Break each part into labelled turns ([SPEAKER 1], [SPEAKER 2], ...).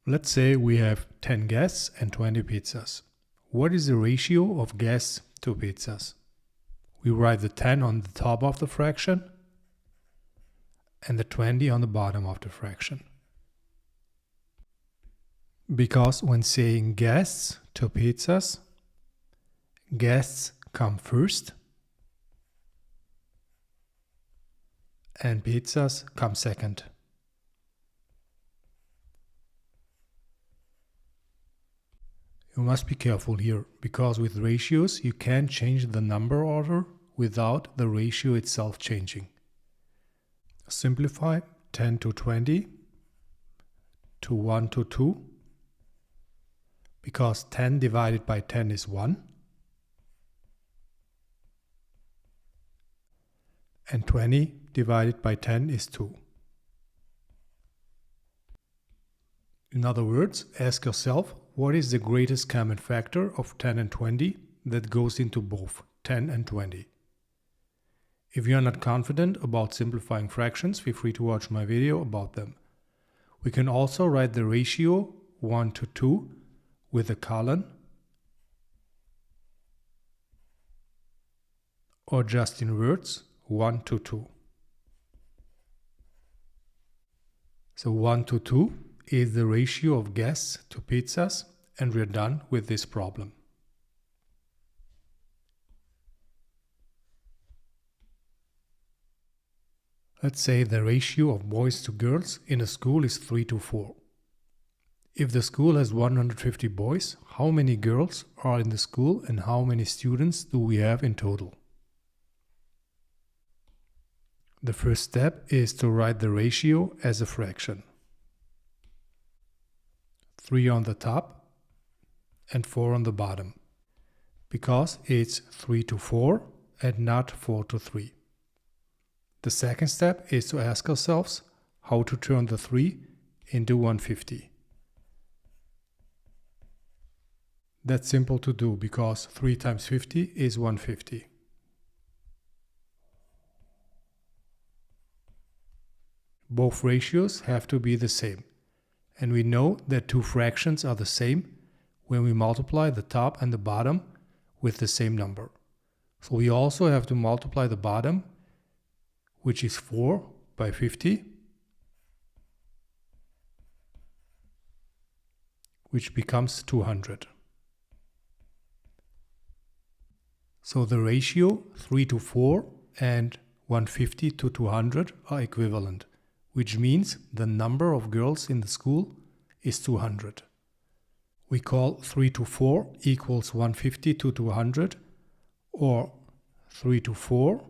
[SPEAKER 1] Let's say we have 10 guests and 20 pizzas. What is the ratio of guests to pizzas? We write the 10 on the top of the fraction and the 20 on the bottom of the fraction. Because when saying guests to pizzas, guests come first and pizzas come second. You must be careful here, because with ratios you can change the number order without the ratio itself changing. Simplify 10 to 20 to 1 to 2, because 10 divided by 10 is 1, and 20 divided by 10 is 2. In other words, ask yourself, what is the greatest common factor of 10 and 20 that goes into both 10 and 20? If you are not confident about simplifying fractions, feel free to watch my video about them. We can also write the ratio 1 to 2 with a colon or just in words 1 to 2. So 1 to 2 is the ratio of guests to pizzas, and we're done with this problem. Let's say the ratio of boys to girls in a school is 3 to 4. If the school has 150 boys, how many girls are in the school and how many students do we have in total? The first step is to write the ratio as a fraction. 3 on the top and 4 on the bottom, because it's 3 to 4 and not 4 to 3. The second step is to ask ourselves how to turn the 3 into 150. That's simple to do because 3 times 50 is 150. Both ratios have to be the same. And we know that two fractions are the same when we multiply the top and the bottom with the same number. So we also have to multiply the bottom, which is 4, by 50, which becomes 200. So the ratio 3 to 4 and 150 to 200 are equivalent, which means the number of girls in the school is 200. We call 3 to 4 equals 150 to 200, or 3 to 4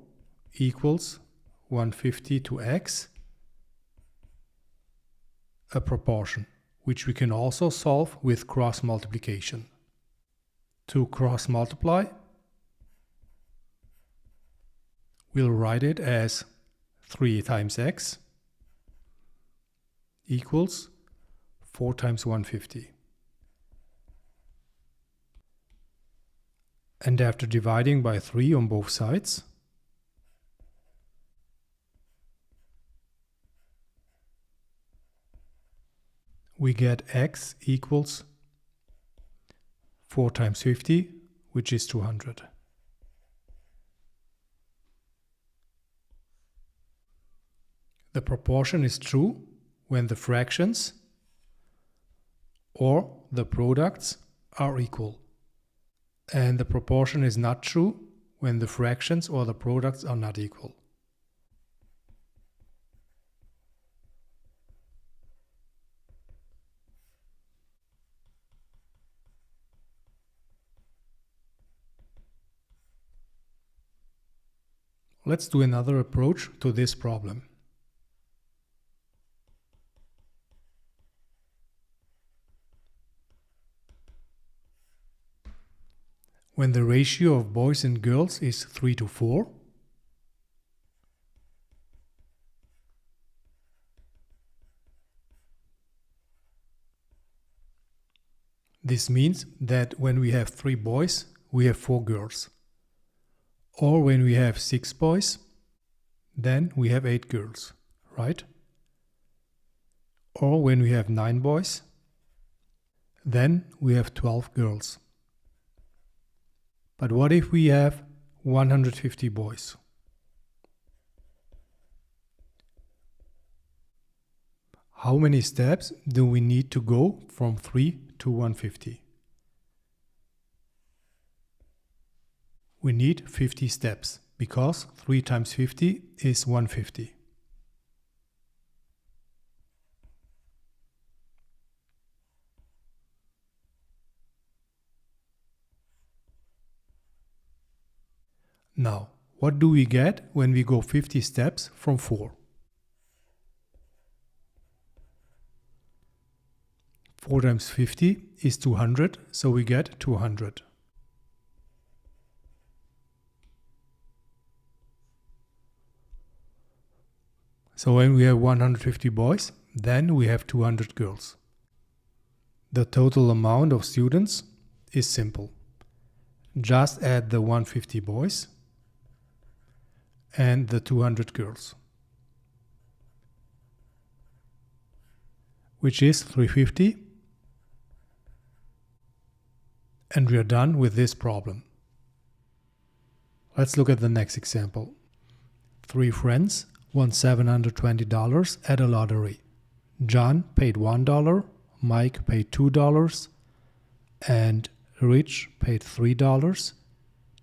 [SPEAKER 1] equals 150 to x, a proportion, which we can also solve with cross multiplication. To cross multiply, we'll write it as 3 times x equals 4 times 150. And after dividing by 3 on both sides, we get x equals 4 times 50, which is 200. The proportion is true when the fractions or the products are equal. And the proportion is not true when the fractions or the products are not equal. Let's do another approach to this problem. When the ratio of boys and girls is 3 to 4, this means that when we have 3 boys, we have 4 girls. Or when we have 6 boys, then we have 8 girls, right? Or when we have 9 boys, Then we have 12 girls. But what if we have 150 boys? How many steps do we need to go from 3 to 150? We need 50 steps because 3 times 50 is 150. Now, what do we get when we go 50 steps from 4? 4 times 50 is 200, so we get 200. So when we have 150 boys, then we have 200 girls. The total amount of students is simple. Just add the 150 boys and the 200 girls, which is 350. And we are done with this problem. Let's look at the next example. 3 friends won $720 at a lottery. John paid $1, Mike paid $2, and Rich paid $3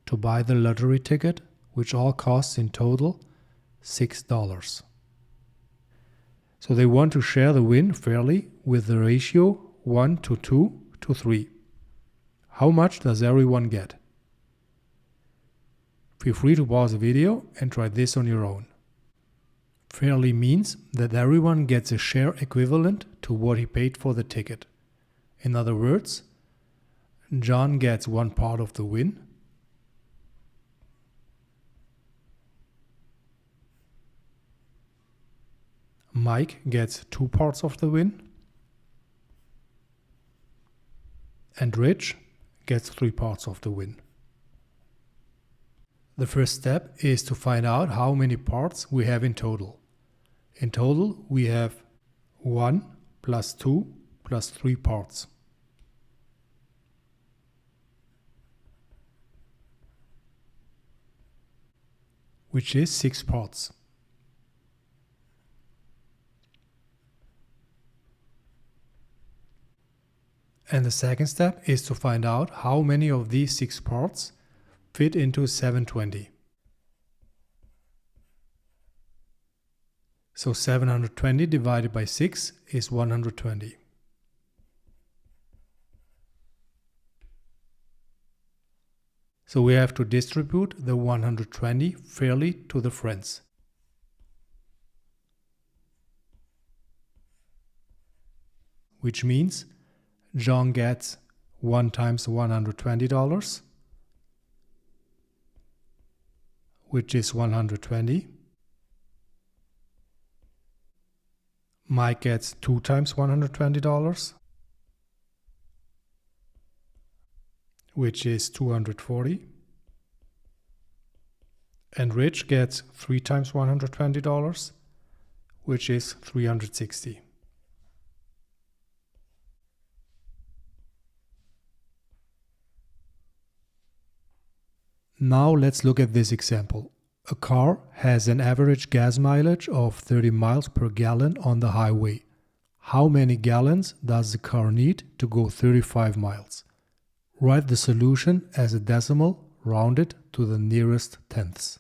[SPEAKER 1] to buy the lottery ticket, which all costs in total $6. So they want to share the win fairly with the ratio 1 to 2 to 3. How much does everyone get? Feel free to pause the video and try this on your own. Fairly means that everyone gets a share equivalent to what he paid for the ticket. In other words, John gets 1 part of the win, Mike gets 2 parts of the win, and Rich gets 3 parts of the win. The first step is to find out how many parts we have in total. In total, we have 1 plus 2 plus 3 parts. Which is 6 parts. And the second step is to find out how many of these 6 parts fit into 720. So 720 divided by 6 is 120. So we have to distribute the 120 fairly to the friends. Which means John gets 1 times $120, which is 120. Mike gets 2 times $120, which is 240. And Rich gets 3 times $120, which is 360. Now let's look at this example. A car has an average gas mileage of 30 miles per gallon on the highway. How many gallons does the car need to go 35 miles? Write the solution as a decimal rounded to the nearest tenths.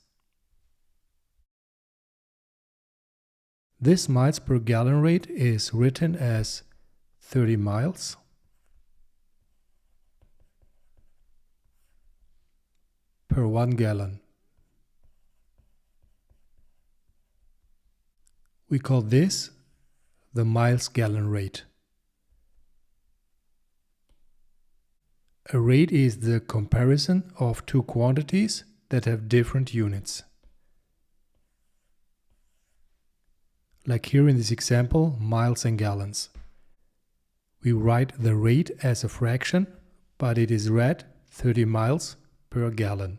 [SPEAKER 1] This miles per gallon rate is written as 30 miles per 1 gallon. We call this the miles gallon rate. A rate is the comparison of 2 quantities that have different units. Like here in this example, miles and gallons. We write the rate as a fraction, but it is read 30 miles per gallon.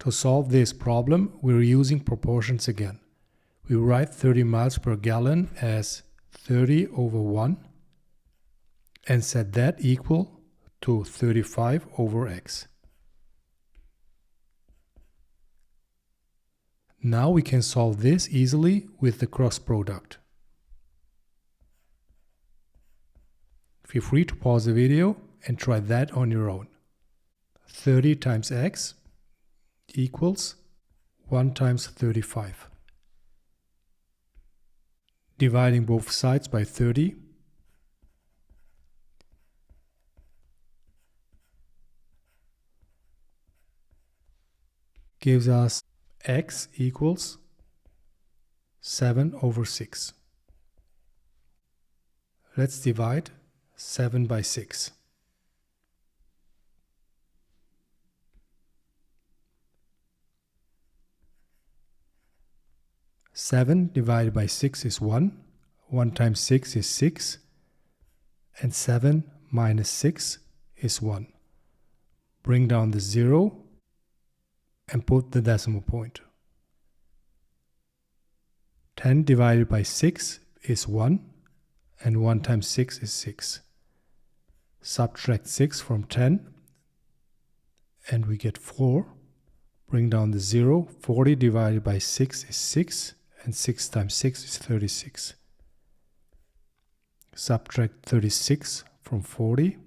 [SPEAKER 1] To solve this problem, we're using proportions again. We write 30 miles per gallon as 30 over 1 and set that equal to 35 over x. Now we can solve this easily with the cross product. Feel free to pause the video and try that on your own. 30 times x equals 1 times 35. Dividing both sides by 30 gives us x equals 7 over 6. Let's divide 7 by 6. 7 divided by 6 is 1. 1 times 6 is 6. And 7 minus 6 is 1. Bring down the 0 and put the decimal point. 10 divided by 6 is 1. And 1 times 6 is 6. Subtract 6 from 10 and we get 4. Bring down the 0. 40 divided by 6 is 6. And 6 times 6 is 36. Subtract 36 from 40.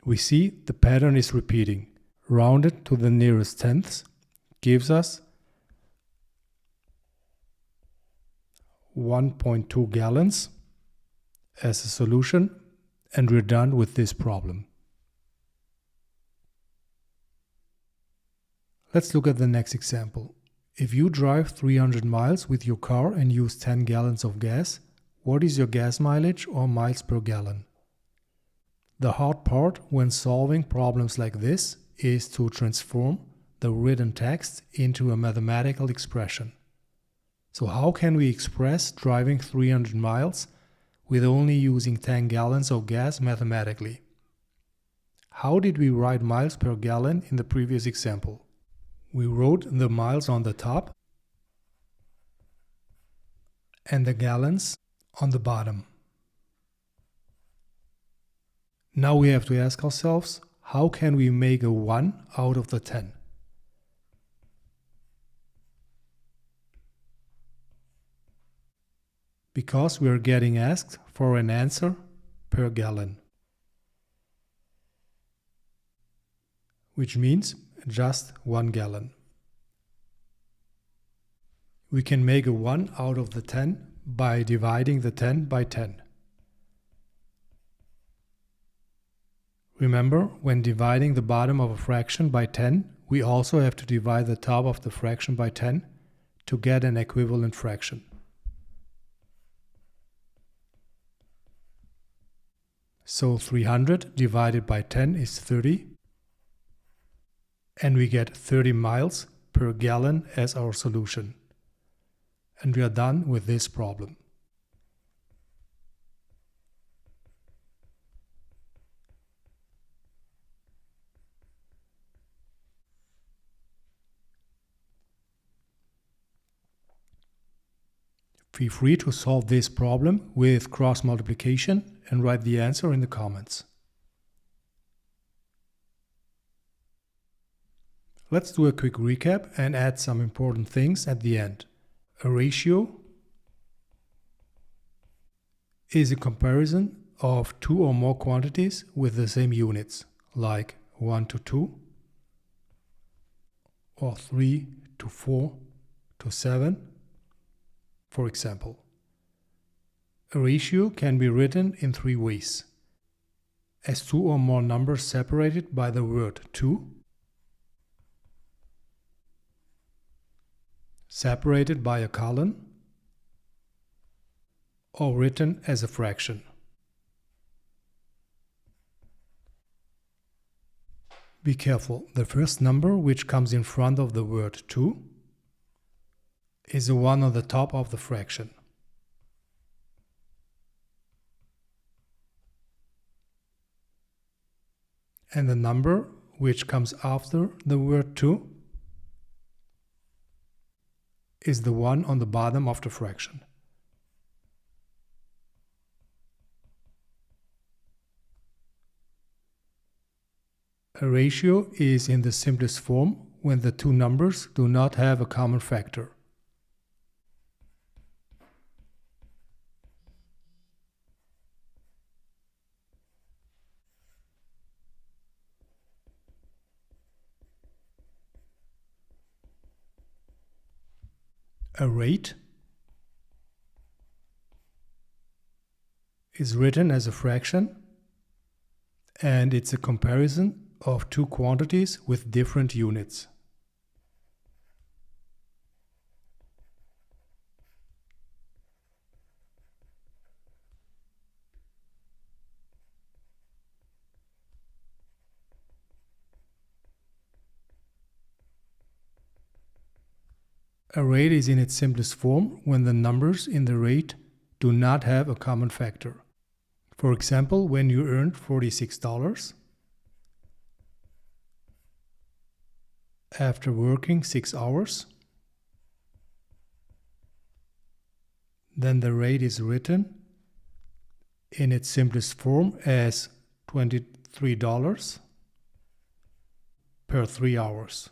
[SPEAKER 1] We see the pattern is repeating. Rounded to the nearest tenths gives us 1.2 gallons as a solution, and we're done with this problem. Let's look at the next example. If you drive 300 miles with your car and use 10 gallons of gas, what is your gas mileage or miles per gallon? The hard part when solving problems like this is to transform the written text into a mathematical expression. So how can we express driving 300 miles with only using 10 gallons of gas mathematically? How did we write miles per gallon in the previous example? We wrote the miles on the top and the gallons on the bottom. Now we have to ask ourselves, how can we make a 1 out of the 10? Because we are getting asked for an answer per gallon, which means just 1 gallon. We can make a 1 out of the 10 by dividing the 10 by 10. Remember, when dividing the bottom of a fraction by 10, we also have to divide the top of the fraction by 10 to get an equivalent fraction. So 300 divided by 10 is 30. And we get 30 miles per gallon as our solution. And we are done with this problem. Feel free to solve this problem with cross multiplication and write the answer in the comments. Let's do a quick recap and add some important things at the end. A ratio is a comparison of two or more quantities with the same units, like 1 to 2, or 3 to 4 to 7, for example. A ratio can be written in 3 ways: as two or more numbers separated by the word to, separated by a colon, or written as a fraction. Be careful, the first number which comes in front of the word to is the one on the top of the fraction. And the number which comes after the word 2 is the one on the bottom of the fraction. A ratio is in the simplest form when the two numbers do not have a common factor. A rate is written as a fraction, and it's a comparison of two quantities with different units. A rate is in its simplest form when the numbers in the rate do not have a common factor. For example, when you earned $46 after working 6 hours, then the rate is written in its simplest form as $23 per 3 hours.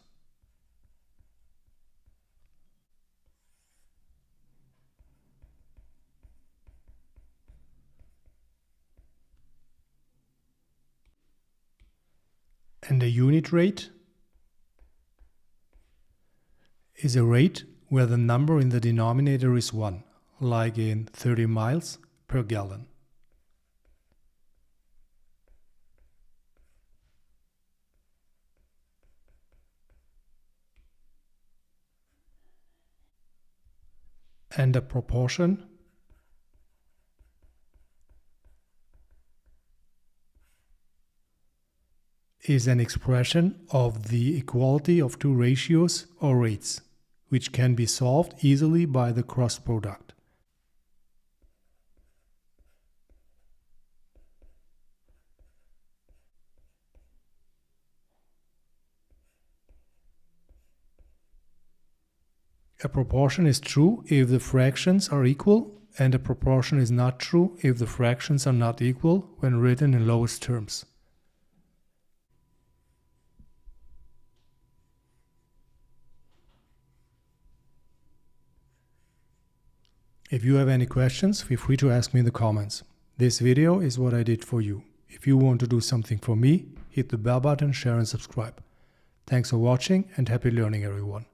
[SPEAKER 1] And the unit rate is a rate where the number in the denominator is 1, like in 30 miles per gallon. And a proportion is an expression of the equality of two ratios or rates, which can be solved easily by the cross product. A proportion is true if the fractions are equal, and a proportion is not true if the fractions are not equal when written in lowest terms. If you have any questions, feel free to ask me in the comments. This video is what I did for you. If you want to do something for me, hit the bell button, share and subscribe. Thanks for watching and happy learning, everyone.